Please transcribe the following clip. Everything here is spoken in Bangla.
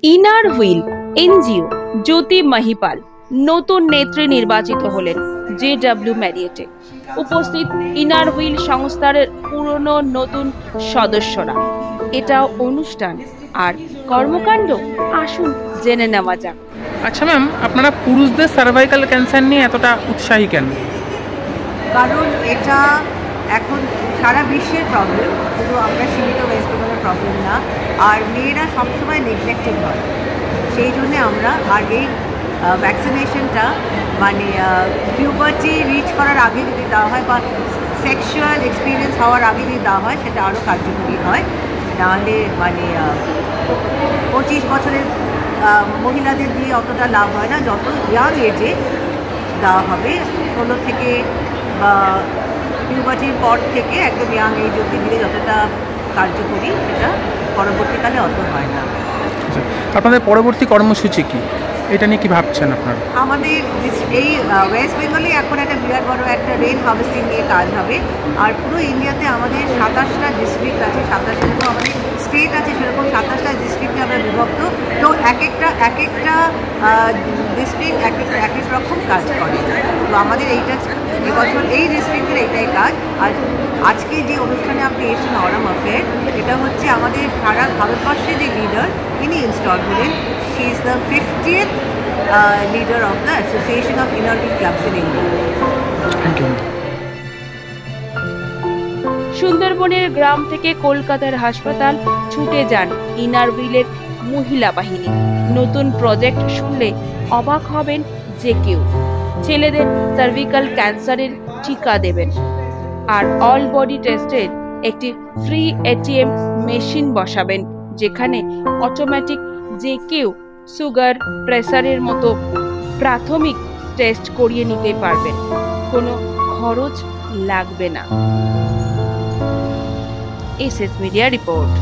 ইনার হুইল এনজিও জ্যোতি মহিপাল নতুন নেত্রী নির্বাচিত হলেন জেডব্লিউ ম্যারিয়েটে। উপস্থিত ইনার হুইল সংস্থার পুরনো নতুন সদস্যরা। এটা অনুষ্ঠান আর কর্মকাণ্ড, আসুন জেনে নেওয়া যাক। আচ্ছা ম্যাম, আপনারা পুরুষদের সার্ভাইকাল ক্যান্সার নিয়ে এতটা উৎসাহী কেন? কারণ এটা এখন সারা বিশ্বের প্রবলেম, শুধু আমরা সীমিত ওয়েস্ট বেঙ্গলের প্রবলেম না। আর মেয়েরা সবসময় নেগলেক্টেড হয়, সেই জন্যে আমরা আর এই ভ্যাকসিনেশনটা মানে পিউবার্টি রিচ করার আগে যদি দেওয়া হয় বা সেক্সুয়াল এক্সপিরিয়েন্স হওয়ার আগে যদি দেওয়া হয় সেটা আরও কার্যকরী হয়। নাহলে মানে 25 বছরের মহিলাদের দিয়ে অতটা লাভ হয় না। যত ইয়াং এজে দেওয়া হবে, 16 থেকে বা পিউবার্টির পর থেকে একদম ইয়াং এজ অবধি দিলে যতটা কার্যকরী, সেটা পরবর্তীকালে অত হয় না। আপনাদের পরবর্তী কর্মসূচি কি, এটা নিয়ে কি ভাবছেন আপনারা? আমাদের এই ওয়েস্ট বেঙ্গলে এখন একটা বিরাট বড় একটা রেন হার্ভেস্টিং নিয়ে কাজ হবে। আর পুরো ইন্ডিয়াতে আমাদের 27টা ডিস্ট্রিক্ট আছে, 27টা যেরকম আমাদের স্টেট আছে সেরকম 27টা ডিস্ট্রিক্টে আমরা বিভক্ত। তো এক একটা ডিস্ট্রিক্ট এক এক রকম কাজ করে। তো আমাদের এইটা এবছর এই ডিস্ট্রিক্টের এইটাই কাজ। আর আজকে যে অনুষ্ঠানে আপনি এসেছেন অরাম অ্যাফেয়ার, এটা হচ্ছে আমাদের সারা ভারতবর্ষের যে লিডার তিনি ইনস্টল হলেন। She is the 50th leader of the Association of Inner Wheel Clubs in India. Thank you. সুন্দরবনের গ্রাম থেকে কলকাতার হাসপাতাল ছুটে যান ইনার হুইলের মহিলা বাহিনী। নতুন প্রজেক্ট শুনলে অবাক হবেন যে কেউ। ছেলেদের সার্ভিক্যাল ক্যান্সারের টিকা দেবেন আর অল বডি টেস্টের একটি ফ্রি এটিএম মেশিন বসাবেন, যেখানে অটোমেটিক যে কেউ সুগার, প্রেসারের মতো প্রাথমিক টেস্ট করিয়ে নিতে পারবেন, কোনো খরচ লাগবে না। SS media report.